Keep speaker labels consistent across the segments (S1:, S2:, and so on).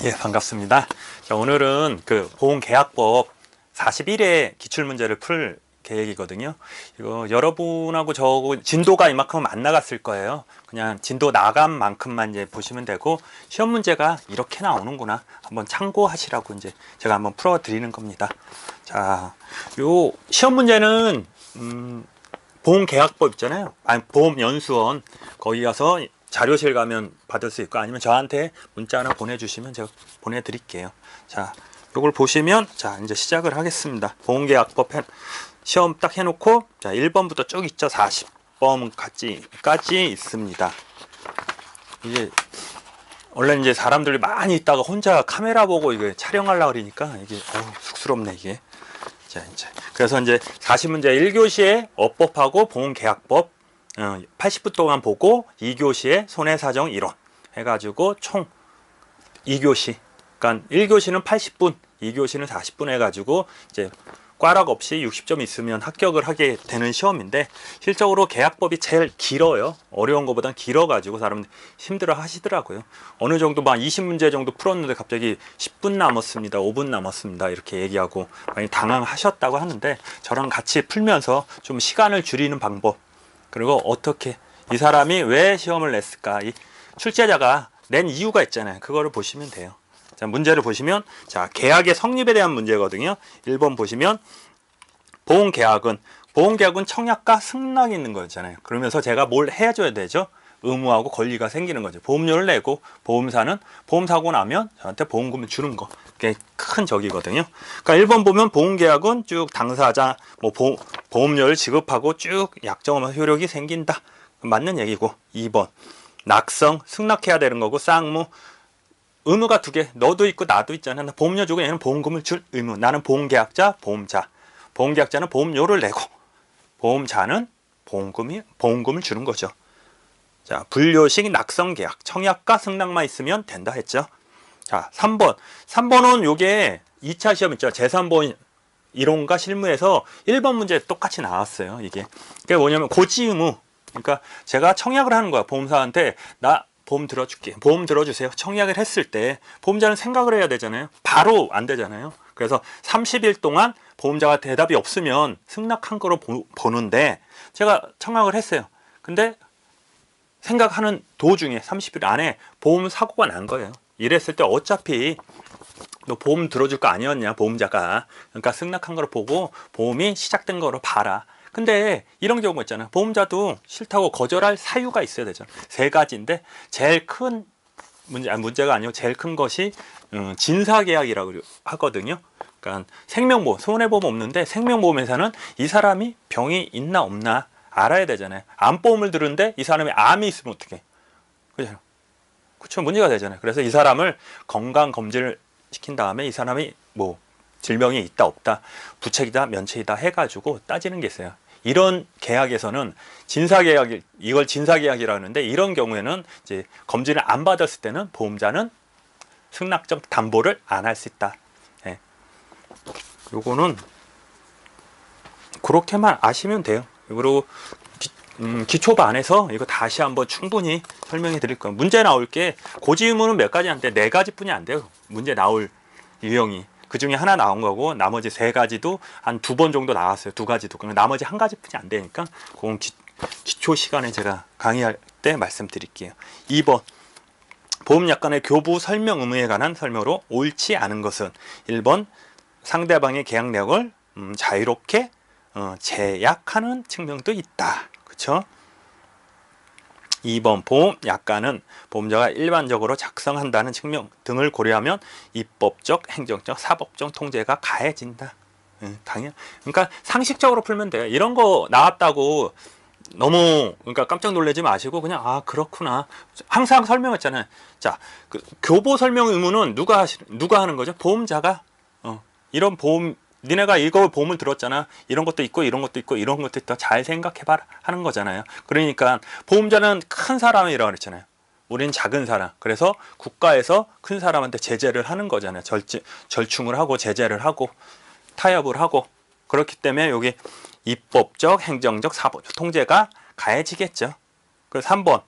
S1: 예, 반갑습니다. 자, 오늘은 그 보험계약법 41회 기출문제를 풀 계획이거든요. 이거 여러분하고 저하고 진도가 이만큼 안 나갔을 거예요. 그냥 진도 나간 만큼만 이제 보시면 되고, 시험 문제가 이렇게 나오는구나 한번 참고하시라고 이제 제가 한번 풀어 드리는 겁니다. 자, 요 시험 문제는 보험계약법 있잖아요. 아니, 보험연수원 거기 가서 자료실 가면 받을 수 있고, 아니면 저한테 문자 하나 보내주시면 제가 보내드릴게요. 자, 요걸 보시면, 자, 이제 시작을 하겠습니다. 보험계약법 시험 딱 해놓고, 자, 1번부터 쭉 있죠. 40번까지 있습니다. 이게 원래 이제 사람들이 많이 있다가 혼자 카메라 보고 이거 촬영하려고 그러니까 이게 쑥스럽네 이게. 자, 이제 그래서 이제 40문제 1교시에 업법하고 보험계약법 80분 동안 보고 2교시에 손해사정 이론 해가지고 총 2교시, 그러니까 1교시는 80분, 2교시는 40분 해가지고 이제 꽈락 없이 60점 있으면 합격을 하게 되는 시험인데, 실적으로 계약법이 제일 길어요. 어려운 것보단 길어가지고 사람들 힘들어 하시더라고요. 어느 정도 막 20문제 정도 풀었는데 갑자기 10분 남았습니다, 5분 남았습니다 이렇게 얘기하고 많이 당황하셨다고 하는데, 저랑 같이 풀면서 좀 시간을 줄이는 방법, 그리고 어떻게 이 사람이 왜 시험을 냈을까, 이 출제자가 낸 이유가 있잖아요. 그거를 보시면 돼요. 자, 문제를 보시면, 자, 계약의 성립에 대한 문제거든요. 1번 보시면 보험계약은 청약과 승낙이 있는 거잖아요. 그러면서 제가 뭘 해줘야 되죠? 의무하고 권리가 생기는 거죠. 보험료를 내고, 보험사는 보험사고 나면 저한테 보험금을 주는 거. 그게 큰 적이거든요. 그러니까 1번 보면 보험계약은 쭉 당사자 보험료를 지급하고 쭉 약정 효력이 생긴다, 맞는 얘기고, 2번 낙성 승낙해야 되는 거고, 쌍무 의무가 두 개, 너도 있고 나도 있잖아. 나 보험료 주고 얘는 보험금을 줄 의무. 나는 보험계약자, 보험자. 보험계약자는 보험료를 내고, 보험자는 보험금을 주는 거죠. 자, 분료식 낙성계약, 청약과 승낙만 있으면 된다 했죠. 자, 3번은 요게 2차 시험 있죠. 제3번 이론과 실무에서 1번 문제 똑같이 나왔어요. 이게 뭐냐면 고지 의무. 그러니까 제가 청약을 하는 거야. 보험사한테 나 보험 들어줄게, 보험 들어주세요. 청약을 했을 때 보험자는 생각을 해야 되잖아요. 바로 안 되잖아요. 그래서 30일 동안 보험자가 대답이 없으면 승낙한 거로 보는데, 제가 청약을 했어요. 근데 생각하는 도중에 30일 안에 보험 사고가 난 거예요. 이랬을 때 어차피 너 보험 들어줄 거 아니었냐, 보험자가. 그러니까 승낙한 거를 보고 보험이 시작된 거로 봐라. 근데 이런 경우가 있잖아요. 보험자도 싫다고 거절할 사유가 있어야 되죠. 세 가지인데, 제일 큰 문제가 아니고 제일 큰 것이 진사계약이라고 하거든요. 그러니까 생명보험, 손해보험 없는데 생명보험회사는 이 사람이 병이 있나 없나 알아야 되잖아요. 암보험을 들은데 이 사람이 암이 있으면 어떡해. 그렇죠. 문제가 되잖아요. 그래서 이 사람을 건강검진을 시킨 다음에 이 사람이 뭐 질병이 있다 없다, 부책이다 면책이다 해가지고 따지는 게 있어요. 이런 계약에서는 이걸 진사계약이라고 하는데, 이런 경우에는 이제 검진을 안 받았을 때는 보험자는 승낙적 담보를 안 할 수 있다. 예. 요거는 그렇게만 아시면 돼요. 그리고 기초반에서 이거 다시 한번 충분히 설명해 드릴 거예요. 문제 나올 게 고지 의무는 몇 가지 안 돼, 4가지뿐이 안 돼요. 문제 나올 유형이. 그 중에 하나 나온 거고, 나머지 3가지도 한 2번 정도 나왔어요. 2가지도. 그럼 나머지 1가지뿐이 안 되니까, 그건 기초 시간에 제가 강의할 때 말씀드릴게요. 2번 보험약관의 교부 설명 의무에 관한 설명으로 옳지 않은 것은, 1번 상대방의 계약 내역을 자유롭게 제약하는 측면도 있다. 그렇죠? 2번 보험약관은 보험자가 일반적으로 작성한다는 측면 등을 고려하면 입법적, 행정적, 사법적 통제가 가해진다. 당연. 그러니까 상식적으로 풀면 돼요. 이런 거 나왔다고 너무 그러니까 깜짝 놀라지 마시고, 그냥 그렇구나. 항상 설명했잖아요. 자, 그 교보 설명 의무는 누가 하는 거죠? 보험자가. 이런 보험, 니네가 이거 보험을 들었잖아. 이런 것도 있고 이런 것도 있고 이런 것도 있다. 잘 생각해봐라 하는 거잖아요. 그러니까 보험자는 큰 사람이라고 그랬잖아요. 우린 작은 사람. 그래서 국가에서 큰 사람한테 제재를 하는 거잖아요. 절충을 하고 제재를 하고 타협을 하고. 그렇기 때문에 여기 입법적, 행정적, 사법적 통제가 가해지겠죠. 그래서 3번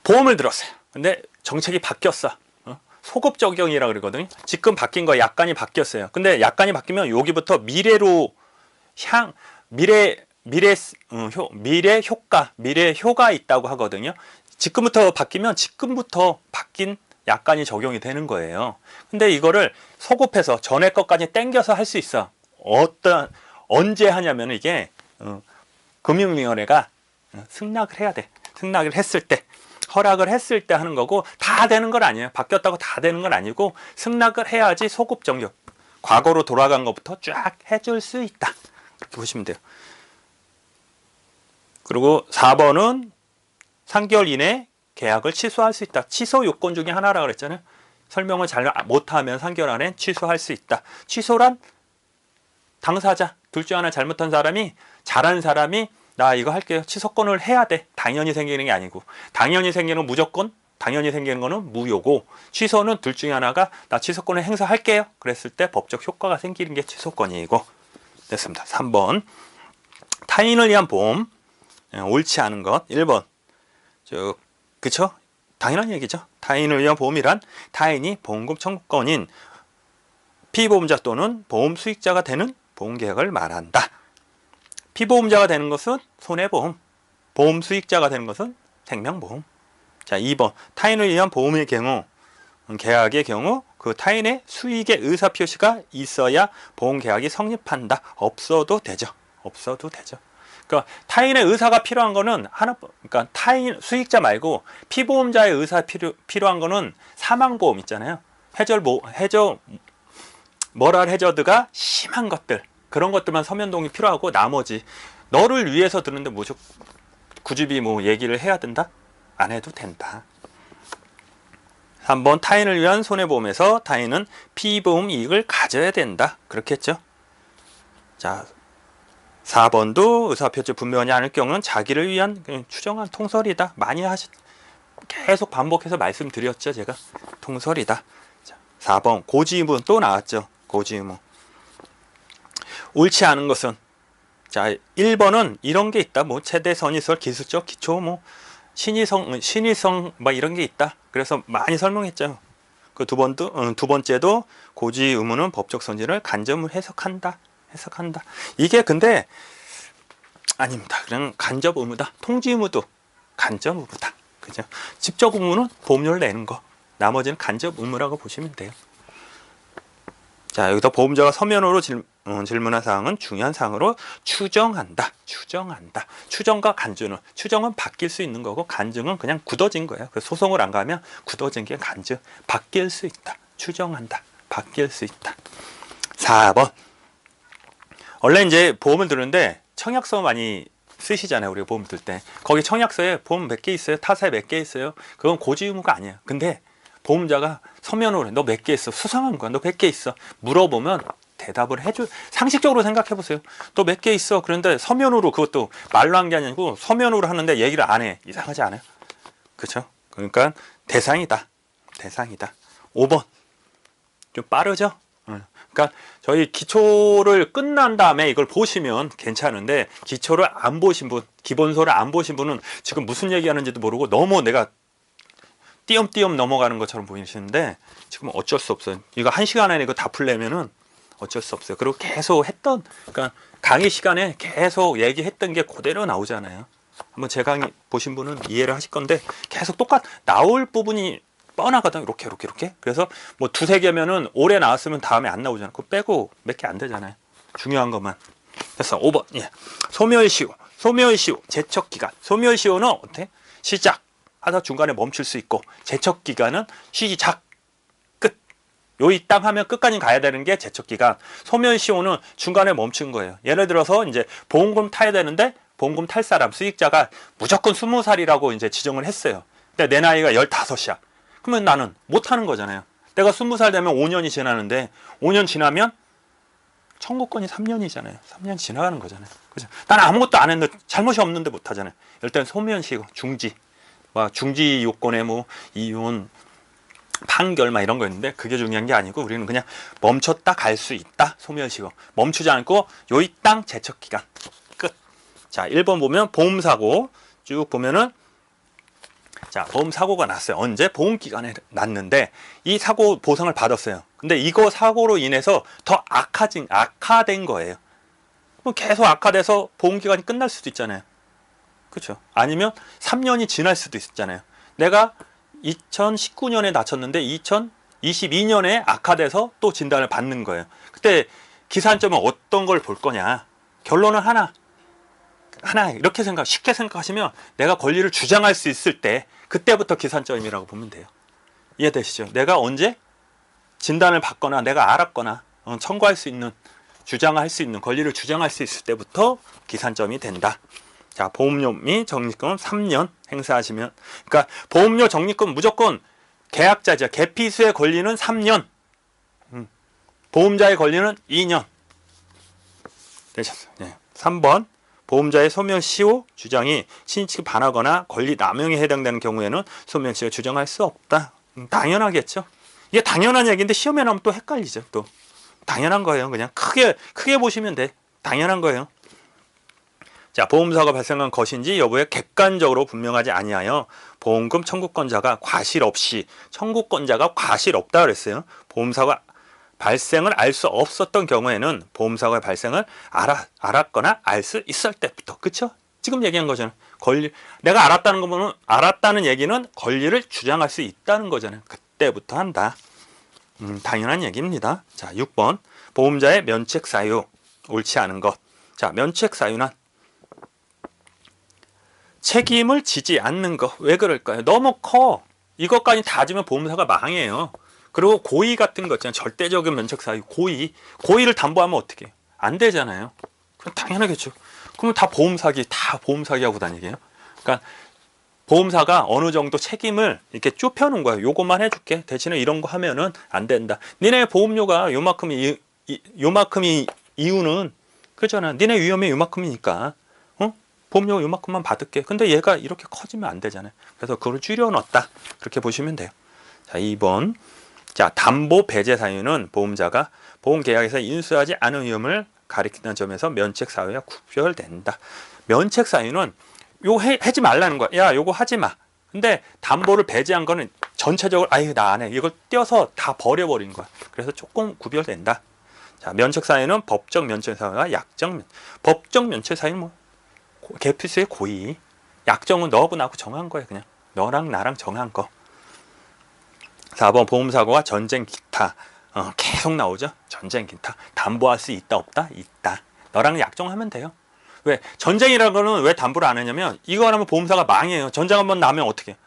S1: 보험을 들었어요. 근데 정책이 바뀌었어. 소급 적용이라 그러거든요. 지금 바뀐 거 약관이 바뀌었어요. 근데 약관이 바뀌면 여기부터 미래로 미래 효과 있다고 하거든요. 지금부터 바뀌면 지금부터 바뀐 약관이 적용이 되는 거예요. 근데 이거를 소급해서 전에 것까지 땡겨서 할 수 있어. 언제 하냐면 이게 금융위원회가 승낙을 해야 돼. 승낙을 했을 때, 허락을 했을 때 하는 거고, 다 되는 건 아니에요. 바뀌었다고 다 되는 건 아니고, 승낙을 해야지 소급 적용. 과거로 돌아간 것부터 쫙 해줄 수 있다. 그렇게 보시면 돼요. 그리고 4번은 3개월 이내 계약을 취소할 수 있다. 취소 요건 중에 하나라 그랬잖아요. 설명을 잘 못하면 3개월 안에 취소할 수 있다. 취소란 당사자, 둘 중 하나 잘못한 사람이, 잘한 사람이 나 이거 할게요. 취소권을 해야 돼. 당연히 생기는 게 아니고, 당연히 생기는 무조건, 당연히 생기는 거는 무효고, 취소는 둘 중에 하나가 나 취소권을 행사할게요. 그랬을 때 법적 효과가 생기는 게 취소권이고. 됐습니다. 3번 타인을 위한 보험, 옳지 않은 것. 1번 그쵸? 당연한 얘기죠. 타인을 위한 보험이란 타인이 보험금 청구권인 피보험자 또는 보험 수익자가 되는 보험계약을 말한다. 피보험자가 되는 것은 손해보험, 보험 수익자가 되는 것은 생명보험. 자, 2번 타인을 위한 보험의 경우, 계약의 경우 그 타인의 수익의 의사표시가 있어야 보험계약이 성립한다. 없어도 되죠. 없어도 되죠. 그러니까 타인의 의사가 필요한 거는 그러니까 타인 수익자 말고 피보험자의 의사 필요한 거는 사망보험 있잖아요. 머랄 해저드가 심한 것들, 그런 것들만 서면 동의 필요하고, 나머지 너를 위해서 드는데 무조건 굳이 얘기를 해야 된다? 안 해도 된다. 3번 타인을 위한 손해보험에서 타인은 피보험 이익을 가져야 된다. 그렇겠죠? 자, 4번도 의사표시 분명하지 않을 경우는 자기를 위한 추정한 통설이다. 계속 반복해서 말씀드렸죠. 제가 통설이다. 자, 4번 고지의무 또 나왔죠. 고지의무. 옳지 않은 것은, 자, 1번은 이런 게 있다. 최대 선의설, 기술적 기초, 신의성 이런 게 있다. 그래서 많이 설명했죠. 그 두 번째도 고지 의무는 법적 선지를 간접을 해석한다. 이게 근데 아닙니다. 그냥 간접 의무다. 통지 의무도 간접 의무다. 그죠? 직접 의무는 보험료를 내는 거. 나머지는 간접 의무라고 보시면 돼요. 자, 여기서 보험자가 서면으로 질문한 사항은 중요한 사항으로 추정한다. 추정과 간주는, 추정은 바뀔 수 있는 거고, 간증은 그냥 굳어진 거예요. 그래서 소송을 안 가면 굳어진 게 간증. 바뀔 수 있다. 추정한다. 바뀔 수 있다. 4번. 원래 이제 보험을 드는데 청약서 많이 쓰시잖아요. 우리가 보험 들 때. 거기 청약서에 보험 몇 개 있어요? 타사에 몇 개 있어요? 그건 고지 의무가 아니에요. 근데 보험자가 서면으로 너 몇 개 있어? 수상한 거야. 너 몇 개 있어? 물어보면 대답을 해줘. 상식적으로 생각해 보세요. 너 몇 개 있어? 그런데 서면으로, 그것도 말로 한 게 아니고 서면으로 하는데 얘기를 안 해. 이상하지 않아요? 그렇죠? 그러니까 대상이다. 5번. 좀 빠르죠? 그러니까 저희 기초를 끝난 다음에 이걸 보시면 괜찮은데, 기초를 안 보신 분, 기본서를 안 보신 분은 지금 무슨 얘기하는지도 모르고 너무 내가 띄엄띄엄 넘어가는 것처럼 보이시는데, 지금 어쩔 수 없어요. 이거 1시간 안에 이거 다 풀려면은 어쩔 수 없어요. 그리고 계속 그러니까 강의 시간에 계속 얘기했던 게 그대로 나오잖아요. 한번 제 강의 보신 분은 이해를 하실 건데, 계속 나올 부분이 뻔하거든. 이렇게. 그래서 두세 개면은 올해 나왔으면 다음에 안 나오잖아. 그거 빼고 몇 개 안 되잖아요. 중요한 것만. 됐어. 5번. 예. 소멸시효. 제척기간. 소멸시효는 어때? 시작하다 중간에 멈출 수 있고, 제척기간은 시작, 끝. 요 딱 하면 끝까지 가야 되는 게 제척기간. 소멸시효는 중간에 멈춘 거예요. 예를 들어서 이제 보험금 타야 되는데, 보험금 탈 사람, 수익자가 무조건 20살이라고 이제 지정을 했어요. 근데 내 나이가 15이야. 그러면 나는 못하는 거잖아요. 내가 20살 되면 5년이 지나는데, 5년 지나면 청구권이 3년이잖아요. 3년 지나가는 거잖아요. 그죠? 난 아무것도 안 했는데, 잘못이 없는데 못하잖아요. 일단 소멸시효, 중지. 중지 요건에 이혼, 판결 이런 거 있는데, 그게 중요한 게 아니고, 우리는 그냥 멈췄다 갈 수 있다. 소멸시효. 멈추지 않고 요이 땅 제척기간. 끝. 자, 1번 보면 보험사고 쭉 보면은 자, 보험 사고가 났어요. 언제? 보험 기간에 났는데 이 사고 보상을 받았어요. 근데 이거 사고로 인해서 더 악화된 거예요. 뭐 계속 악화돼서 보험 기간이 끝날 수도 있잖아요. 그렇죠? 아니면 3년이 지날 수도 있잖아요. 내가 2019년에 다쳤는데 2022년에 악화돼서 또 진단을 받는 거예요. 그때 기산점은 어떤 걸 볼 거냐? 결론은 하나 이렇게 쉽게 생각하시면 내가 권리를 주장할 수 있을 때 그때부터 기산점이라고 보면 돼요. 이해되시죠? 내가 언제 진단을 받거나 내가 알았거나 청구할 수 있는, 주장할 수 있는, 권리를 주장할 수 있을 때부터 기산점이 된다. 자, 보험료 및 적립금 3년 행사하시면, 그러니까 보험료 적립금 무조건 계약자죠. 계피수의 권리는 3년, 보험자의 권리는 2년. 되셨어요. 네. 3번 보험자의 소멸시효 주장이 신인측이 반하거나 권리 남용에 해당되는 경우에는 소멸시효 주장할 수 없다. 당연하겠죠. 이게 당연한 얘기인데 시험에 나오면 또 헷갈리죠. 또 당연한 거예요. 그냥 크게 보시면 돼. 당연한 거예요. 자, 보험사고가 발생한 것인지 여부에 객관적으로 분명하지 아니하여 보험금 청구권자가 과실 없다 그랬어요. 보험사고가 발생을 알 수 없었던 경우에는 보험사고의 발생을 알았거나 알 수 있을 때부터, 그쵸? 지금 얘기한 거잖아요. 내가 알았다는 얘기는 권리를 주장할 수 있다는 거잖아요. 그때부터 한다. 당연한 얘기입니다. 자, 6번 보험자의 면책 사유, 옳지 않은 것. 자, 면책 사유는 책임을 지지 않는 거. 왜 그럴까요? 너무 커. 이것까지 다 지면 보험사가 망해요. 그리고 고의 같은 거 있잖아요. 절대적인 면책 사유, 고의를 담보하면 어떻게 해요? 안 되잖아요. 그럼 당연하겠죠. 그러면 다 보험사기하고 다니게요. 그러니까 보험사가 어느 정도 책임을 이렇게 좁혀놓은 거예요. 요것만 해줄게. 대신에 이런 거 하면은 안 된다. 니네 보험료가 요만큼이 이유는 그렇잖아. 니네 위험이 요만큼이니까. 보험료 요만큼만 받을게. 근데 얘가 이렇게 커지면 안 되잖아요. 그래서 그걸 줄여놨다. 그렇게 보시면 돼요. 자, 2번. 자, 담보 배제 사유는 보험자가 보험계약에서 인수하지 않은 위험을 가리키는 점에서 면책 사유와 구별된다. 면책 사유는 요거 하지 말라는 거야. 야, 요거 하지 마. 근데 담보를 배제한 거는 전체적으로 아유, 나 안 해. 이걸 떼어서 다 버려버린 거야. 그래서 조금 구별된다. 자, 면책 사유는 법적 면책 사유와 법적 면책 사유는 뭐 계피수의 고의. 약정은 너하고 나하고 정한 거예요. 그냥 너랑 나랑 정한 거. 4번 보험사고와 전쟁 기타. 계속 나오죠. 전쟁 기타. 담보할 수 있다 없다? 있다. 너랑 약정하면 돼요. 왜? 전쟁이라는 거는 왜 담보를 안 하냐면 이거 하면 보험사가 망해요. 전쟁 한번 나면 어떻게 해요?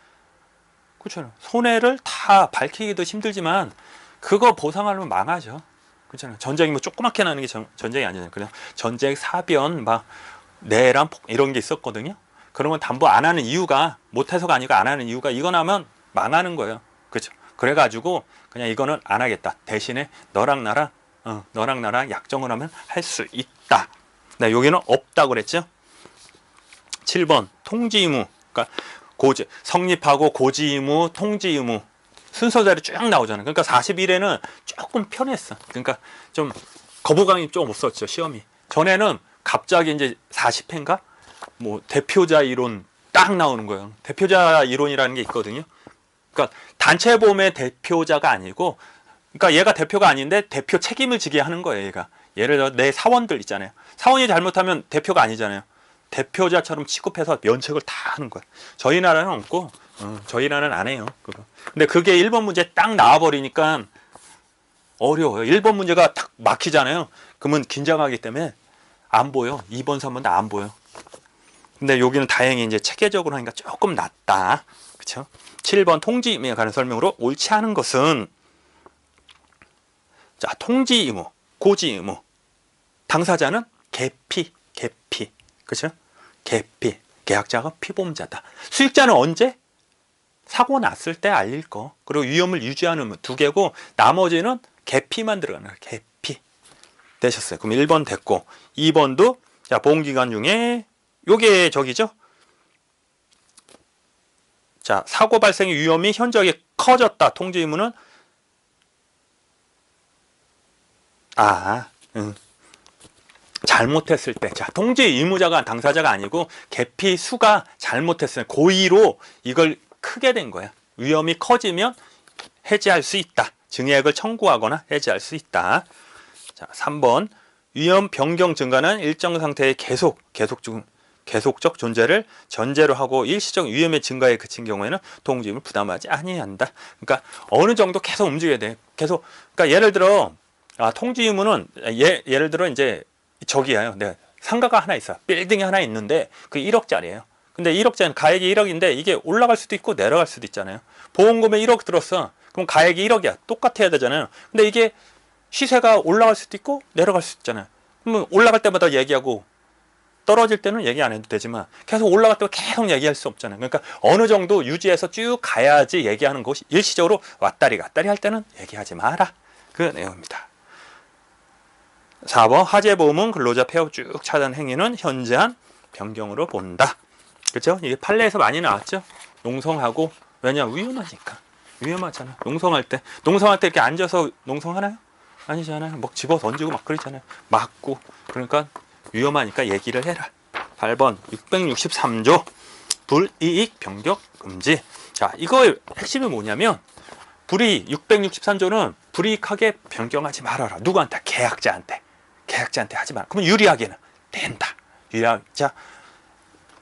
S1: 그렇잖아요. 손해를 다 밝히기도 힘들지만 그거 보상하려면 망하죠. 그렇잖아요. 전쟁이 뭐 조그맣게 나는 게 전쟁이 아니잖아요. 그냥 전쟁, 사변, 막 내란, 이런 게 있었거든요. 그러면 담보 안 하는 이유가, 못해서가 아니고 안 하는 이유가 이거 나면 망하는 거예요. 그렇죠. 그래가지고 그냥 이거는 안 하겠다. 대신에 너랑 나랑 약정을 하면 할 수 있다. 네, 여기는 없다고 그랬죠. 7번 통지 의무. 그러니까 성립하고 고지 의무, 통지 의무 순서대로 쭉 나오잖아요. 그러니까 41회는 조금 편했어. 그러니까 좀 거부감이 좀 없었죠. 시험이. 전에는 갑자기 이제 40회인가? 뭐 대표자 이론 딱 나오는 거예요. 대표자 이론이라는 게 있거든요. 그러니까 단체 보험의 대표자가 아니고, 그러니까 얘가 대표가 아닌데 대표 책임을 지게 하는 거예요. 얘가 예를 들어 내 사원들 있잖아요. 사원이 잘못하면 대표가 아니잖아요. 대표자처럼 취급해서 면책을 다 하는 거예요. 저희 나라는 없고, 저희 나라는 안 해요. 그거. 근데 그게 1번 문제 딱 나와버리니까 어려워요. 1번 문제가 딱 막히잖아요. 그러면 긴장하기 때문에 안 보여. 2번, 3번 다 안 보여. 근데 여기는 다행히 이제 체계적으로 하니까 조금 낫다. 그쵸? 7번 통지 의무에 관한 설명으로 옳지 않은 것은, 자, 통지 의무, 고지 의무. 당사자는 계피. 그쵸? 계피. 계약자가 피보험자다. 수익자는 언제? 사고 났을 때 알릴 거. 그리고 위험을 유지하는 의무 2개고, 나머지는 계피만 들어가는 거예요. 계피. 되셨어요. 그럼 1번 됐고, 2번도, 자, 보험기간 중에, 요게 저기죠? 자, 사고 발생의 위험이 현저하게 커졌다. 통지 의무는, 잘못했을 때. 자, 통지 의무자가 당사자가 아니고, 계피 수가 잘못했어요. 고의로 이걸 크게 된 거야. 위험이 커지면 해지할 수 있다. 증액을 청구하거나 해지할 수 있다. 자, 3번. 위험 변경 증가는 일정 상태의 계속적 존재를 전제로 하고 일시적 위험의 증가에 그친 경우에는 통지임을 부담하지 아니한다. 그러니까 어느 정도 계속 움직여야 돼. 계속. 그러니까 예를 들어 통지 의무는 예를 들어 이제 저기야요. 네, 상가가 하나 있어. 빌딩이 하나 있는데 그 1억짜리예요. 근데 1억짜리는 가액이 1억인데 이게 올라갈 수도 있고 내려갈 수도 있잖아요. 보험금에 1억 들었어. 그럼 가액이 1억이야. 똑같아야 되잖아요. 근데 이게 시세가 올라갈 수도 있고 내려갈 수도 있잖아요. 그러면 올라갈 때마다 얘기하고 떨어질 때는 얘기 안 해도 되지만 계속 올라갈 때마다 계속 얘기할 수 없잖아요. 그러니까 어느 정도 유지해서 쭉 가야지 얘기하는 것이, 일시적으로 왔다리 갔다리 할 때는 얘기하지 마라. 그 내용입니다. 4번. 하재보험은 근로자 폐업 쭉 차단 행위는 현저한 변경으로 본다. 그렇죠? 이게 판례에서 많이 나왔죠. 농성하고, 왜냐, 위험하니까. 위험하잖아. 농성할 때 이렇게 앉아서 농성하나요? 아니잖아요. 막 집어 던지고 막 그러잖아요. 맞고. 그러니까 위험하니까 얘기를 해라. 8번. 663조 불이익 변경 금지. 자, 이거의 핵심이 뭐냐면, 663조는 불이익하게 변경하지 말아라. 누구한테? 계약자한테 하지 마라. 그러면 유리하게는 된다. 자,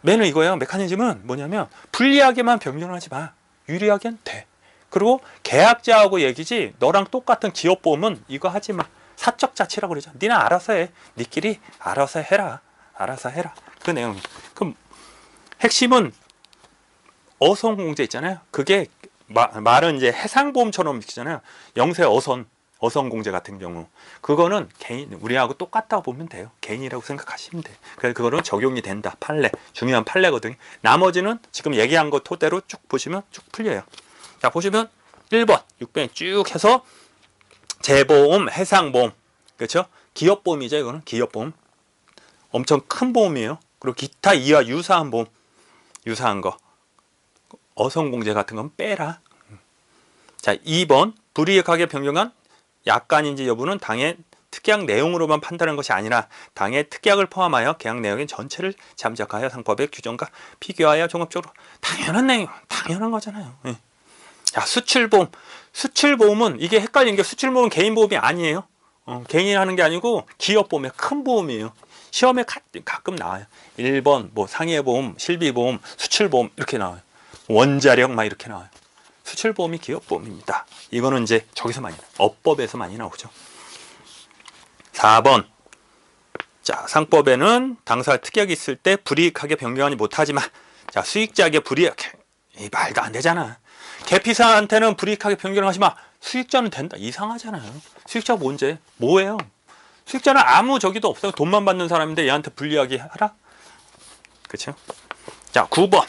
S1: 매는 이거예요. 메커니즘은 뭐냐면 불리하게만 변경하지 마. 유리하게는 돼. 그리고 계약자하고 얘기지, 너랑 똑같은 기업보험은 이거 하지 마. 사적 자치라고 그러죠. 니는 알아서 해. 니끼리 알아서 해라. 그 내용이. 그럼 핵심은 어선공제 있잖아요. 그게 말은 이제 해상보험처럼 있잖아요. 영세 어선공제 같은 경우, 그거는 개인, 우리하고 똑같다고 보면 돼요. 개인이라고 생각하시면 돼요. 그래서 그거는 적용이 된다. 판례, 중요한 판례거든요. 나머지는 지금 얘기한 거 토대로 쭉 보시면 쭉 풀려요. 자, 보시면 1번 600 쭉 해서 재보험, 해상보험, 그렇죠? 기업보험이죠. 이거는 기업보험, 엄청 큰 보험이에요. 그리고 기타 이와 유사한 보험, 유사한 거, 어선공제 같은 건 빼라. 자, 2번 불이익하게 변경한 약관인지 여부는 당의 특약 내용으로만 판단하는 것이 아니라 당의 특약을 포함하여 계약 내용의 전체를 참작하여 상법의 규정과 비교하여 종합적으로. 당연한 내용, 당연한 거잖아요. 예. 자, 수출보험은 이게 헷갈리는 게, 수출보험은 개인보험이 아니에요. 개인이 하는 게 아니고 기업보험의 큰 보험이에요. 시험에 가끔 나와요. 1번 뭐 상해보험, 실비보험, 수출보험 이렇게 나와요. 원자력 막 이렇게 나와요. 수출보험이 기업보험입니다. 이거는 이제 저기서 많이 나와요. 업법에서 많이 나오죠. 4번. 자, 상법에는 당사자 특약이 있을 때 불이익하게 변경하지 못하지만, 자, 수익자에게 불이익, 이 말도 안 되잖아. 계피사한테는 불이익하게 변경하지 마. 수익자는 된다. 이상하잖아요. 수익자가 뭔지, 뭐예요? 수익자는 아무 저기도 없어요. 돈만 받는 사람인데 얘한테 불리하게 하라? 그렇죠? 자, 9번.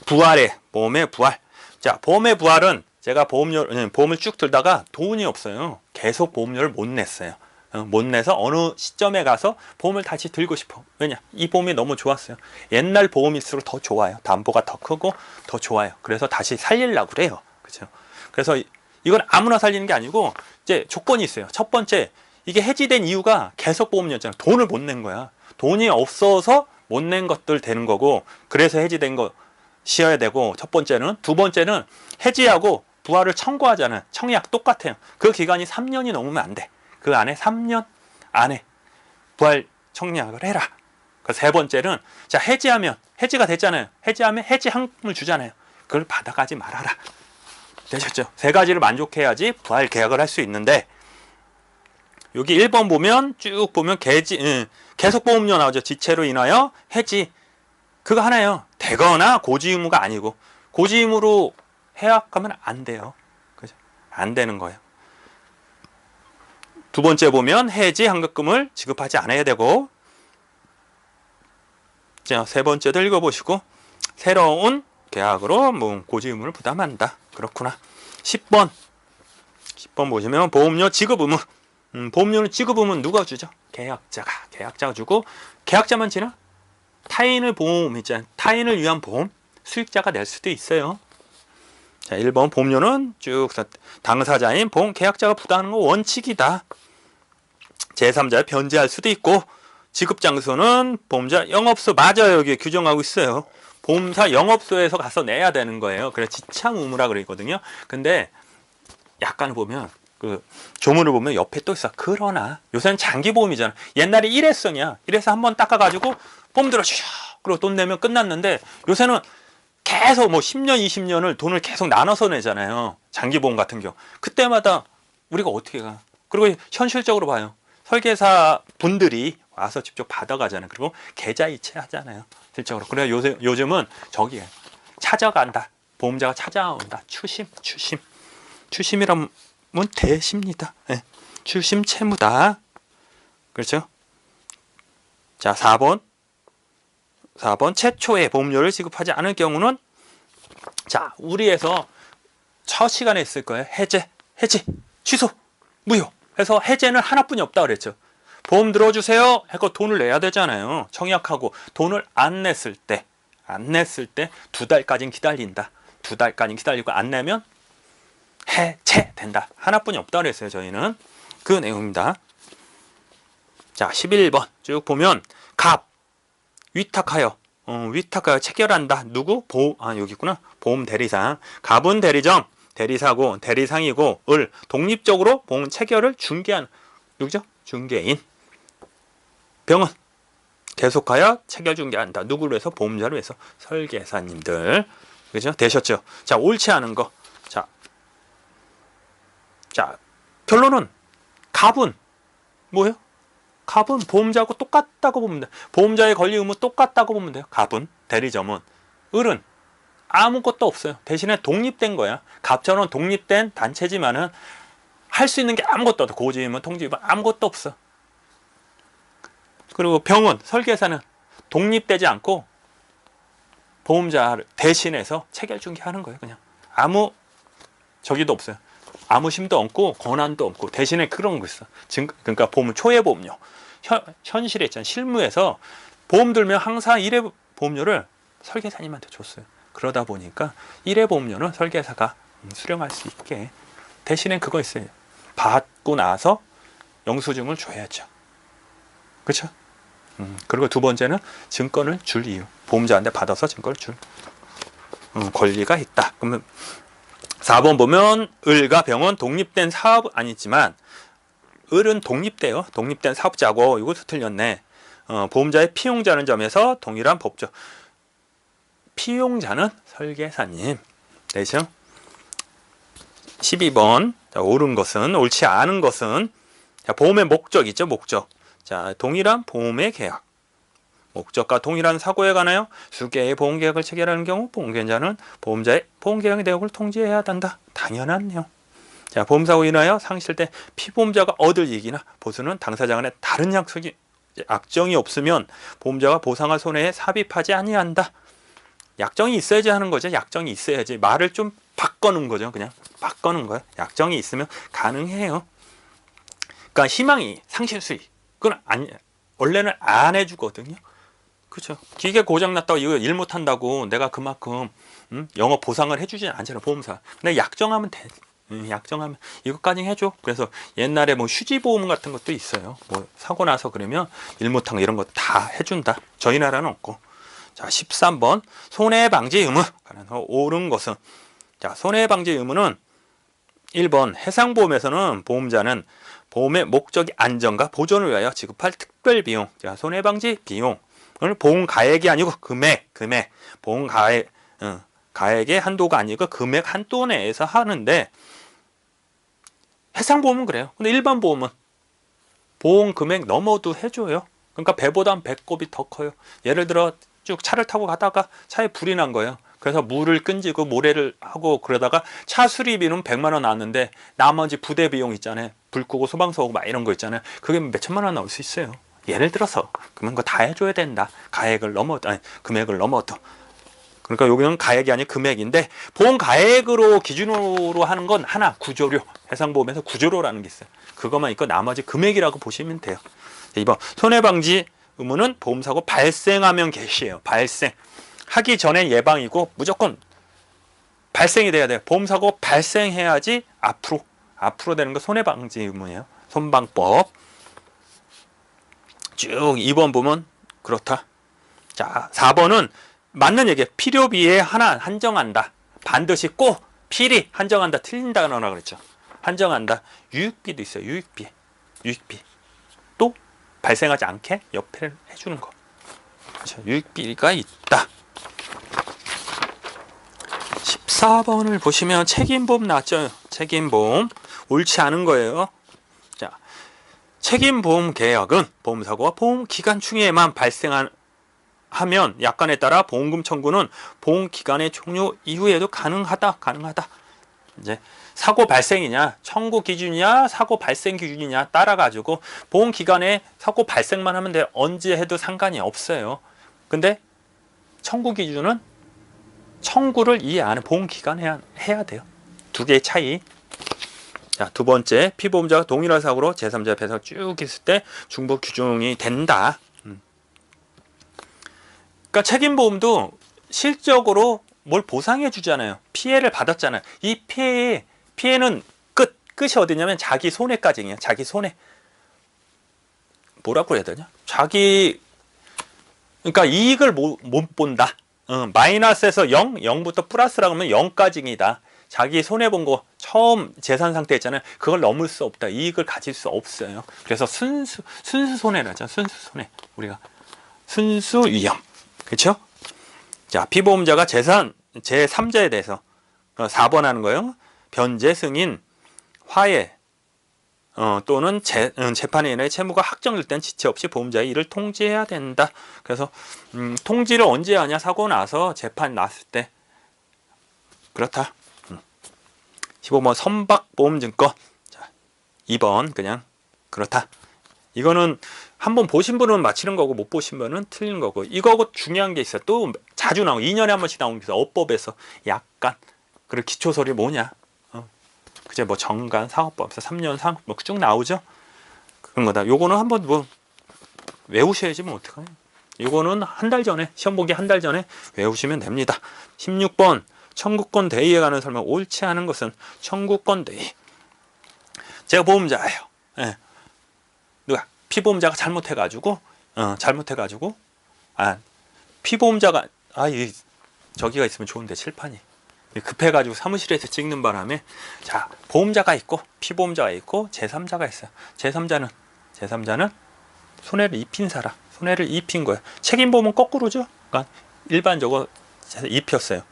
S1: 부활의 보험의 부활. 자, 보험의 부활은 제가 보험을 쭉 들다가 돈이 없어요. 계속 보험료를 못 냈어요. 못 내서 어느 시점에 가서 보험을 다시 들고 싶어. 왜냐? 이 보험이 너무 좋았어요. 옛날 보험일수록 더 좋아요. 담보가 더 크고 더 좋아요. 그래서 다시 살리려고 그래요. 그렇죠? 그래서 이건 아무나 살리는 게 아니고 이제 조건이 있어요. 첫 번째, 이게 해지된 이유가 계속 보험료였잖아요. 돈을 못 낸 거야. 돈이 없어서 못 낸 것들 되는 거고, 그래서 해지된 거 쉬어야 되고, 첫 번째는. 두 번째는 해지하고 부활을 청구하잖아요. 청약 똑같아요. 그 기간이 3년이 넘으면 안 돼. 그 안에 3년 안에 부활 청약을 해라. 그 세 번째는, 자, 해지가 됐잖아요. 해지하면 해지 항금을 주잖아요. 그걸 받아가지 말아라. 되셨죠? 세 가지를 만족해야지 부활 계약을 할 수 있는데, 여기 1번 보면 쭉 보면 계속보험료 나오죠. 지체로 인하여 해지, 그거 하나예요. 되거나 고지 의무가 아니고, 고지 의무로 해약하면 안 돼요. 그죠? 안 되는 거예요. 두 번째 보면 해지 환급금을 지급하지 않아야 되고, 자, 세 번째도 읽어보시고, 새로운 계약으로 뭐 고지 의무를 부담한다. 그렇구나. 10번 보시면 보험료 지급 의무. 보험료는 지급 의무는 누가 주죠? 계약자가 주고, 계약자만 지나? 타인의 보험 있잖아요. 타인을 위한 보험, 수익자가 낼 수도 있어요. 자, 1번 보험료는 쭉 당사자인 보험 계약자가 부담하는 거 원칙이다. 제3자에 변제할 수도 있고, 지급 장소는 보험자 영업소, 맞아요. 여기 규정하고 있어요. 보험사 영업소에서 가서 내야 되는 거예요. 그래서 지참 의무라 그러거든요. 근데 약간 보면 그 조문을 보면 옆에 또 있어. 그러나 요새는 장기 보험이잖아. 옛날에 일회성이야. 일회성 한번 닦아가지고 보험 들어주셔. 그리고 돈 내면 끝났는데 요새는 계속 뭐 10년, 20년을 돈을 계속 나눠서 내잖아요. 장기 보험 같은 경우. 그때마다 우리가 어떻게 가? 그리고 현실적으로 봐요. 설계사 분들이 와서 직접 받아가잖아요. 그리고 계좌 이체하잖아요. 실적으로. 그래 요즘은 저기에 찾아간다. 보험자가 찾아온다. 추심이라면 대시입니다. 네. 추심 채무다. 그렇죠? 자, 4번 최초의 보험료를 지급하지 않을 경우는 자, 우리에서 첫 시간에 있을 거예요. 해제, 취소, 무효. 해서 해제는 하나뿐이 없다 그랬죠. 보험 들어주세요 해서 돈을 내야 되잖아요. 청약하고 돈을 안 냈을 때 2달까지는 기다린다. 2달까지는 기다리고 안 내면 해제된다. 하나뿐이 없다 그랬어요. 저희는 그 내용입니다. 자, 11번 쭉 보면 갑 위탁하여 체결한다. 누구? 여기 있구나. 보험 대리상. 갑은 대리점, 대리사고, 대리상이고 을 독립적으로 보험 체결을 중개한 누구죠? 중개인. 병은 계속하여 체결 중개한다. 누구를 위해서? 보험자를 위해서. 설계사님들. 그죠? 되셨죠? 자, 옳지 않은 거. 자, 결론은 갑은 뭐예요? 갑은 보험자하고 똑같다고 보면 돼요. 보험자의 권리 의무 똑같다고 보면 돼요. 갑은, 대리점은. 을은 아무것도 없어요. 대신에 독립된 거야. 갑처럼 독립된 단체지만은 할 수 있는 게 아무것도 없어. 고지위문, 통지위문 아무것도 없어. 그리고 병은, 설계사는 독립되지 않고 보험자를 대신해서 체결 중개하는 거예요. 그냥 아무 저기도 없어요. 아무 힘도 없고 권한도 없고 대신에 그런 거 있어. 그러니까 보험 초회 보험료. 현실에 있잖아요. 실무에서 보험 들면 항상 1회 보험료를 설계사님한테 줬어요. 그러다 보니까 1회 보험료는 설계사가 수령할 수 있게 대신에 그거 있어요. 받고 나서 영수증을 줘야죠. 그렇죠? 그리고 두 번째는 증권을 줄 이유. 보험자한테 받아서 증권을 줄 권리가 있다. 그러면 4번 보면 을과 병은 독립된 사업 아니지만 을은 독립돼요. 독립된 사업자고 이것도 틀렸네. 보험자의 피용자는 점에서 동일한 법적. 피용자는 설계사님. 되죠? 12번. 자, 옳은 것은 옳지 않은 것은 자, 보험의 목적이죠. 목적. 자, 동일한 보험의 계약. 목적과 동일한 사고에 관하여 수개의 보험계약을 체결하는 경우 보험계약자는 보험자의 보험계약 내역을 통지해야 한다. 당연한 내용. 자, 보험사고 인하여 상실 때 피보험자가 얻을 이익이나 보수는 당사자 간에 다른 약정이 없으면 보험자가 보상할 손해에 삽입하지 아니한다. 약정이 있어야지 하는 거죠. 약정이 있어야지. 말을 좀 바꿔놓은 거죠. 그냥 바꿔놓은 거예요. 약정이 있으면 가능해요. 그러니까 희망이 상실 수익. 그건 원래는 안 해주거든요. 그렇죠. 기계 고장났다고 이거 일 못한다고 내가 그만큼 영업 보상을 해주지는 않잖아요. 보험사. 근데 약정하면 돼. 약정하면 이것까지 해줘. 그래서 옛날에 뭐 휴지보험 같은 것도 있어요. 뭐 사고 나서 그러면 일 못한 거 이런 거 다 해준다. 저희 나라는 없고. 자, 13번 손해방지 의무. 옳은 것은 자, 손해방지 의무는 1번 해상보험에서는 보험자는 보험의 목적이 안전과 보존을 위하여 지급할 특별비용. 자, 손해방지 비용. 보험 가액이 아니고 금액 보험 가액의 한도가 아니고 금액 한도 내에서 하는데 해상보험은 그래요. 근데 일반 보험은 보험 금액 넘어도 해줘요. 그러니까 배보단 배꼽이 더 커요. 예를 들어 쭉 차를 타고 가다가 차에 불이 난 거예요. 그래서 물을 끈지고 모래를 하고 그러다가 차 수리비는 100만 원 나왔는데 나머지 부대 비용 있잖아요. 불 끄고 소방서 오고 막 이런 거 있잖아요. 그게 몇 천만 원 나올 수 있어요. 예를 들어서 그러면 그거 다 해줘야 된다. 금액을 넘어도. 그러니까 여기는 가액이 아닌 금액인데 보험 가액으로 기준으로 하는 건 하나 구조료. 해상보험에서 구조료라는 게 있어요. 그것만 있고 나머지 금액이라고 보시면 돼요. 2번 손해방지 의무는 보험사고 발생하면 개시예요. 발생하기 전에 예방이고 무조건 발생이 돼야 돼요. 보험사고 발생해야지 앞으로 되는 거 손해방지 의무예요. 손방법. 쭉 2번 보면 그렇다. 자, 4번은 맞는 얘기예요. 필요비에 하나 한정한다. 반드시 꼭 필히 한정한다. 틀린다거나 그랬죠. 한정한다. 유익비도 있어요. 유익비. 또 발생하지 않게 옆에 해주는 거. 그렇죠. 유익비가 있다. 14번을 보시면 책임보험 나왔죠. 책임보험. 옳지 않은 거예요. 자, 책임보험 계약은 보험사고가 보험기간 중에만 하면 약관에 따라 보험금 청구는 보험기간의 종료 이후에도 가능하다. 이제 사고 발생이냐, 청구 기준이냐, 사고 발생 기준이냐 따라 가지고 보험기간에 사고 발생만 하면 돼. 언제 해도 상관이 없어요. 근데 청구 기준은 청구를 이 안에 보험기간에 해야 돼요. 두 개의 차이. 자, 두 번째, 피보험자가 동일한 사고로 제3자 배상 쭉 있을 때 중복 규정이 된다. 그러니까 책임보험도 실적으로 뭘 보상해 주잖아요. 피해를 받았잖아요. 이 피해는 끝이 어디냐면 자기 손해까지예요. 자기 손해. 뭐라고 해야 되냐? 그러니까 이익을 못 본다. 마이너스에서 0부터 플러스라고 하면 0까지이다. 자기 손해본 거 처음 재산 상태 있잖아요. 그걸 넘을 수 없다. 이익을 가질 수 없어요. 그래서 순수 손해라죠. 순수 손해. 우리가 순수 위험. 그렇죠? 자, 피보험자가 제3자에 대해서 4번 하는 거예요. 변제 승인, 화해 또는 재판에 인해 채무가 확정될 때는 지체 없이 보험자의 이를 통지해야 된다. 그래서 통지를 언제 하냐? 사고 나서 재판 났을 때. 그렇다. 15번 선박보험증권. 자, 2번 그냥 그렇다. 이거는 한번 보신 분은 맞히는 거고 못 보신 분은 틀리는 거고. 이거하고 중요한 게 있어요. 또 자주 나오고 2년에 한 번씩 나오는 게 있어요. 어법에서 약간. 그리고 기초설이 뭐냐? 그제 뭐 정관, 상업법에서 3년 상업 뭐 쭉 나오죠. 그런 거다. 요거는 한번 뭐 외우셔야지 뭐 어떡하냐. 요거는 한 달 전에 시험 보기 한 달 전에 외우시면 됩니다. 16번 청구권 대의에 관한 설명. 옳지 않은 것은 청구권 대의. 제가 보험자예요. 예. 누가 피보험자가 잘못해가지고 피보험자가 저기가 있으면 좋은데 칠판이 급해가지고 사무실에서 찍는 바람에 자 보험자가 있고 피보험자가 있고 제3자가 있어요. 제3자는 손해를 입힌 사람, 손해를 입힌 거예요. 책임보험은 거꾸로죠. 그러니까 일반적으로 입혔어요.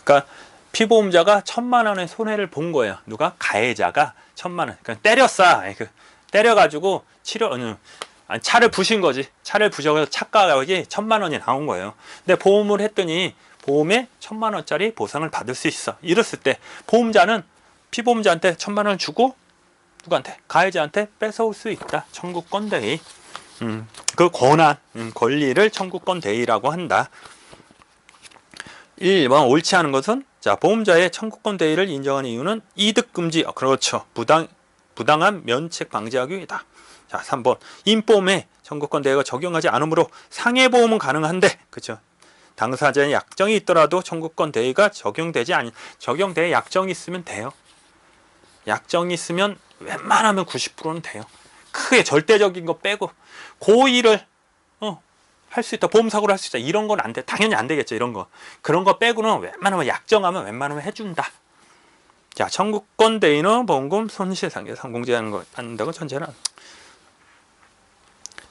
S1: 그러니까 피보험자가 1,000만 원의 손해를 본 거예요. 누가? 가해자가 1,000만 원. 그러니까 때려가지고 차를 부신 거지. 차를 부셔서 차가격이 1,000만 원이 나온 거예요. 근데 보험을 했더니 보험에 1,000만 원짜리 보상을 받을 수 있어. 이랬을 때 보험자는 피보험자한테 1,000만 원을 주고 누구한테? 가해자한테 뺏어올 수 있다. 청구권 대의. 그 권리를 청구권 대의라고 한다. 1번 옳지 않은 것은 자 보험자의 청구권 대의를 인정하는 이유는 이득 금지. 그렇죠. 부당한 면책 방지하기 위해다. 자 3번 인보험에 청구권 대의가 적용하지 않으므로 상해보험은 가능한데 그렇죠. 당사자의 약정이 있더라도 청구권 대의가 적용되지 약정이 있으면 돼요. 약정이 있으면 웬만하면 90%는 돼요. 크게 절대적인 거 빼고 고의를 할 수 있다. 보험사고를 할 수 있다. 이런 건 안 돼. 당연히 안 되겠죠. 이런 거. 그런 거 빼고는 웬만하면 약정하면 웬만하면 해준다. 자, 청구권 대의는 보험금 손실상해 상공제하는 거 한다고 전제는.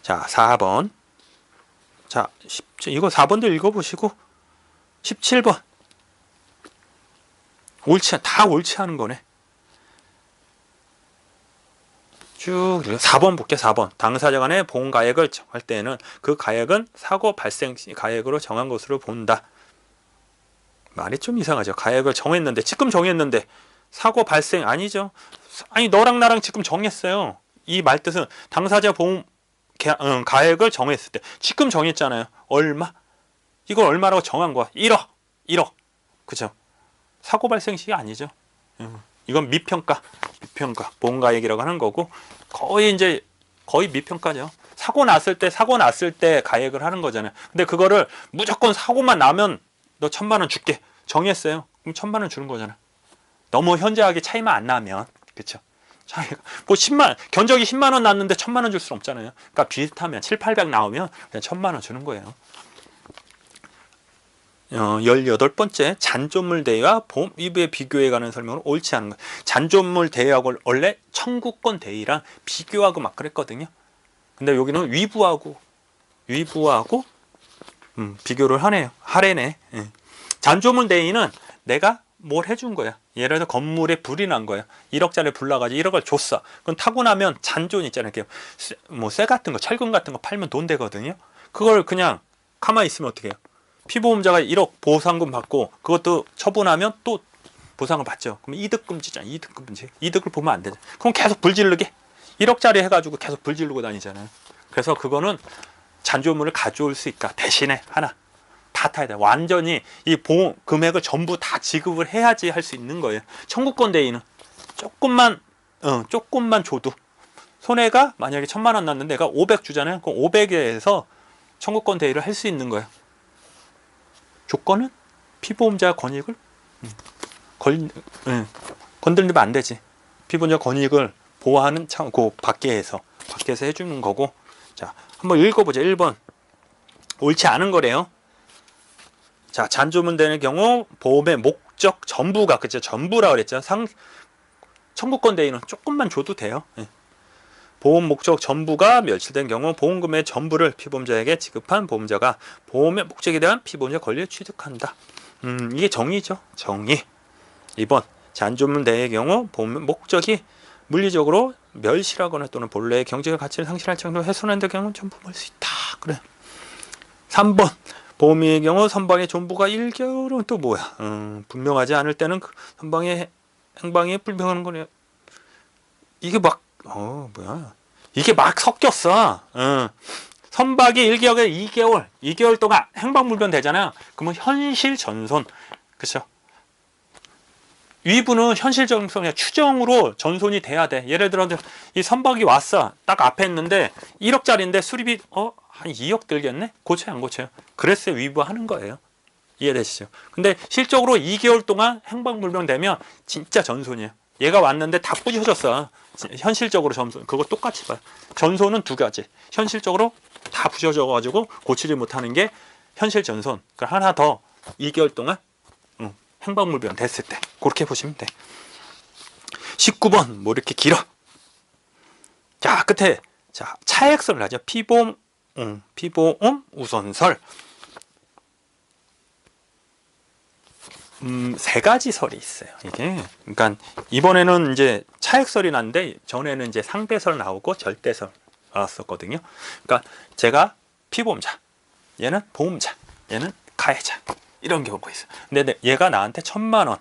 S1: 자, 4번. 자, 이거 4번도 읽어보시고 17번. 다 옳지 않은 거네. 쭉 4번 볼게. 4번 당사자 간의 보험 가액을 정할 때에는 그 가액은 사고 발생 시 가액으로 정한 것으로 본다. 말이 좀 이상하죠. 가액을 정했는데 지금 정했는데 사고 발생 아니죠. 아니 너랑 나랑 지금 정했어요. 이 말 뜻은 당사자 보험 가액을 정했을 때 지금 정했잖아요. 얼마? 이걸 얼마라고 정한 거야? 1억 그죠? 사고 발생 시 아니죠. 이건 미평가 보험가액이라고 하는 거고 거의 미평가죠. 사고 났을 때 가액을 하는 거잖아요. 근데 그거를 무조건 사고만 나면 너 1,000만 원 줄게 정했어요. 그럼 1,000만 원 주는 거잖아. 너무 현저하게 차이만 안 나면 그렇죠. 차이가 뭐 견적이 10만 원 났는데 1,000만 원 줄 수는 없잖아요. 그러니까 비슷하면 7, 800 나오면 그냥 1,000만 원 주는 거예요. 18번째 잔존물 대위와 보험 위부의 비교에 관한 설명을 옳지 않은 것. 잔존물 대위하고 원래 청구권 대위랑 비교하고 막 그랬거든요. 근데 여기는 위부하고 비교를 하래네. 예. 잔존물 대위는 내가 뭘 해준 거야. 예를 들어 건물에 불이 난 거야. 1억짜리 불 나가지고 1억을 줬어. 그럼 타고 나면 잔존 있잖아요. 쇠 같은 거, 철근 같은 거 팔면 돈 되거든요. 그걸 그냥 가만히 있으면 어떻게 해요? 피보험자가 1억 보상금 받고 그것도 처분하면 또 보상을 받죠. 그럼 이득금지잖아. 이득금지. 이득을 보면 안 되죠. 그럼 계속 불 지르게. 1억짜리 해가지고 계속 불 지르고 다니잖아요. 그래서 그거는 잔존물을 가져올 수 있다. 대신에 하나. 다 타야 돼. 완전히 이 보험 금액을 전부 다 지급을 해야지 할 수 있는 거예요. 청구권 대위는 조금만 줘도 손해가 만약에 1,000만 원 났는데 내가 500 주잖아요. 그럼 500에서 청구권 대위를 할 수 있는 거예요. 조건은 피보험자 권익을 건드리면 안 되지. 피보험자 권익을 보호하는 그 밖에서 해주는 거고. 자, 한번 읽어보자. 1번 옳지 않은 거래요. 자, 잔존물 되는 경우 보험의 목적 전부가 그죠? 전부라 그랬죠. 청구권 대위는 조금만 줘도 돼요. 예. 보험 목적 전부가 멸실된 경우 보험금의 전부를 피보험자에게 지급한 보험자가 보험의 목적에 대한 피보험자 권리를 취득한다. 이게 정의죠. 정의. 2번 잔존물 대위의 경우 보험의 목적이 물리적으로 멸실하거나 또는 본래의 경제적 가치를 상실할 정도로 훼손한 경우는 전부 벌 수 있다. 그래. 3번 보험의 경우 선방의 존부가 1개월은 또 뭐야? 분명하지 않을 때는 그 선방의 행방이 불명하는 거네. 이게 막 뭐야? 이게 막 섞였어. 선박이 1개월, 2개월 동안 행방불명 되잖아요. 그러면 현실 전손, 그렇죠? 위부는 현실 전손이야. 추정으로 전손이 돼야 돼. 예를 들어 이 선박이 왔어. 딱 앞에 있는데 1억짜리인데 수리비 한 2억 들겠네? 고쳐요, 안 고쳐요? 그랬어요. 위부 하는 거예요. 이해되시죠? 근데 실적으로 2개월 동안 행방불명 되면 진짜 전손이에요. 얘가 왔는데 다 부셔졌어. 현실적으로 전손. 그거 똑같이 봐요. 전손은 두 가지. 현실적으로 다 부셔져가지고 고치지 못하는 게 현실 전손. 하나 더 2개월 동안 행방불명 됐을 때. 그렇게 보시면 돼. 19번 뭐 이렇게 길어. 자, 끝에 자 차액설을 하죠. 피보험 우선설. 세 가지 설이 있어요. 이게 그러니까 이번에는 이제 차액설이 났는데 전에는 이제 상대설 나오고 절대설 나왔었거든요. 그러니까 제가 피보험자, 얘는 보험자, 얘는 가해자 이런 경우가 있어요. 근데 얘가 나한테 1,000만 원,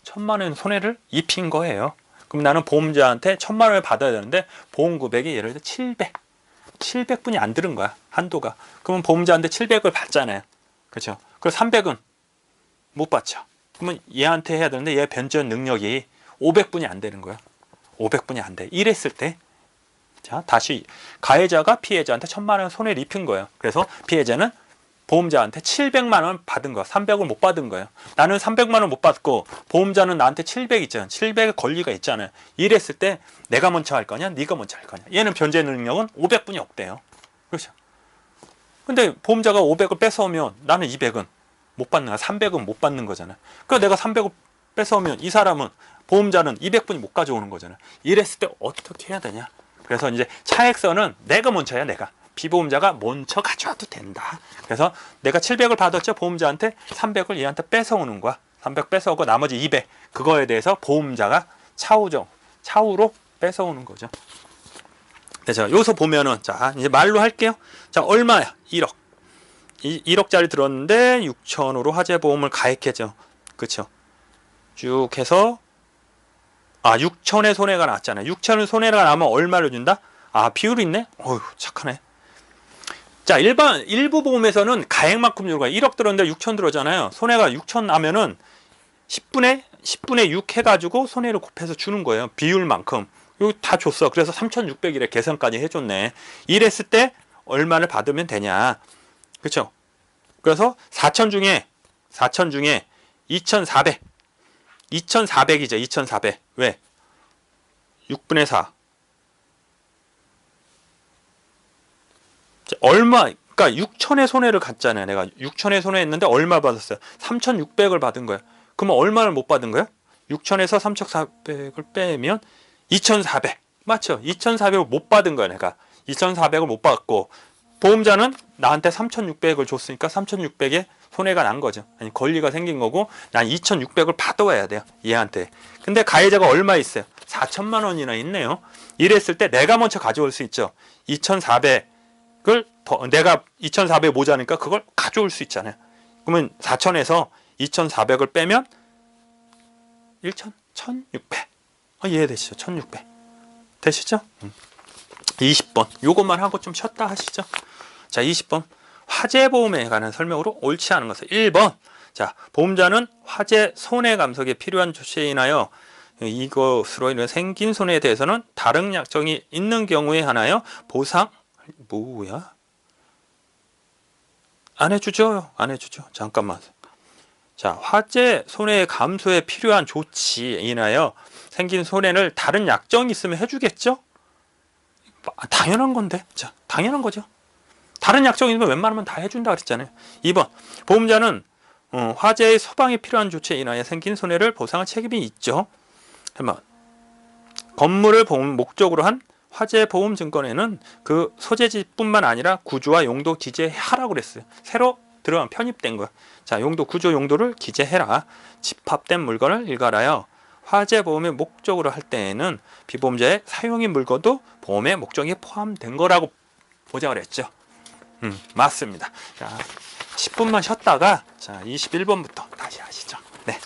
S1: 1,000만 원 손해를 입힌 거예요. 그럼 나는 보험자한테 1,000만 원을 받아야 되는데 보험 금액이 예를 들어 700분이 안 들은 거야. 한도가. 그러면 보험자한테 700을 받잖아요. 그렇죠? 그래서 300은 못 받죠. 그러면 얘한테 해야 되는데 얘 변전 능력이 500분이 안 되는 거야. 500분이 안 돼. 이랬을 때 자, 다시 가해자가 피해자한테 1,000만 원 손해를 입힌 거예요. 그래서 피해자는 보험자한테 700만 원 받은 거야. 300을 못 받은 거예요. 나는 300만 원 못 받고 보험자는 나한테 700 있잖아. 700의 권리가 있잖아요. 이랬을 때 내가 먼저 할 거냐? 네가 먼저 할 거냐? 얘는 변제 능력은 500분이 없대요. 그렇죠? 근데 보험자가 500을 뺏어오면 나는 200은 못 받는 거야. 300은 못 받는 거잖아. 그래서 내가 300을 뺏어오면 이 사람은 보험자는 200분이 못 가져오는 거잖아. 이랬을 때 어떻게 해야 되냐? 그래서 이제 차액선은 내가 먼저야. 내가. 피보험자가 먼저 가져와도 된다. 그래서 내가 700을 받았죠. 보험자한테 300을 얘한테 뺏어오는 거야. 300 뺏어오고 나머지 200 그거에 대해서 보험자가 차후로 뺏어오는 거죠. 네, 자, 여기서 보면은 자 이제 말로 할게요. 자, 얼마야? 1억. 1억짜리 들었는데 6천으로 화재보험을 가입했죠. 그렇죠? 쭉 해서 6천의 손해가 났잖아요. 6천의 손해가 나면 얼마를 준다? 비율이 있네? 어휴, 착하네. 자, 일부 보험에서는 가액만큼 주는 거야. 1억 들었는데 6천 들었잖아요. 손해가 6천 나면은 10분의 6 해가지고 손해를 곱해서 주는 거예요. 비율만큼. 이거 다 줬어. 그래서 3,600일에 계산까지 해줬네. 이랬을 때 얼마를 받으면 되냐. 그렇죠? 그래서 4천 중에 2,400. 2,400이죠. 2,400. 왜? 6분의 4. 얼마 그러니까 6천의 손해를 갔잖아요. 내가 6천의 손해했는데 얼마 받았어요? 3,600을 받은 거예요. 그러면 얼마를 못 받은 거예요? 6천에서 3,400을 빼면 2,400. 맞죠? 2,400을 못 받은 거야, 내가. 2,400을 못 받고 보험자는 나한테 3,600을 줬으니까 3,600에 손해가 난 거죠. 아니, 권리가 생긴 거고 난 2,600을 받아와야 돼요, 얘한테. 근데 가해자가 얼마 있어요? 4천만 원이나 있네요. 이랬을 때 내가 먼저 가져올 수 있죠. 2,400을 내가 2,400 모자니까 그걸 가져올 수 있잖아요. 그러면 4천에서 2,400을 빼면 1,000, 1,600. 이해되시죠? 1,600. 되시죠? 20번. 요것만 하고 좀 쉬었다 하시죠. 자, 20번. 화재보험에 관한 설명으로 옳지 않은 것은 1번. 자, 보험자는 화재 손해 감속에 필요한 조치에 인하여 이것으로 인해 생긴 손해에 대해서는 다른 약정이 있는 경우에 하나요 보상 뭐야? 안 해주죠? 안 해주죠. 잠깐만. 자, 화재 손해 감소에 필요한 조치에 인하여 생긴 손해를 다른 약정이 있으면 해주겠죠? 당연한 건데. 자, 당연한 거죠. 다른 약정이 있으면 웬만하면 다 해준다 그랬잖아요. 2번. 보험자는 화재의 소방에 필요한 조치에 인하여 생긴 손해를 보상할 책임이 있죠. 3번. 건물을 목적으로 한 화재 보험 증권에는 그 소재지뿐만 아니라 구조와 용도 기재하라고 그랬어요. 새로 들어간 편입된 거. 자, 용도, 구조, 용도를 기재해라. 집합된 물건을 일괄하여 화재 보험의 목적으로 할 때에는 비보험자의 사용인 물건도 보험의 목적에 포함된 거라고 보장을 했죠. 맞습니다. 자, 10분만 쉬었다가 자, 21번부터 다시 하시죠. 네.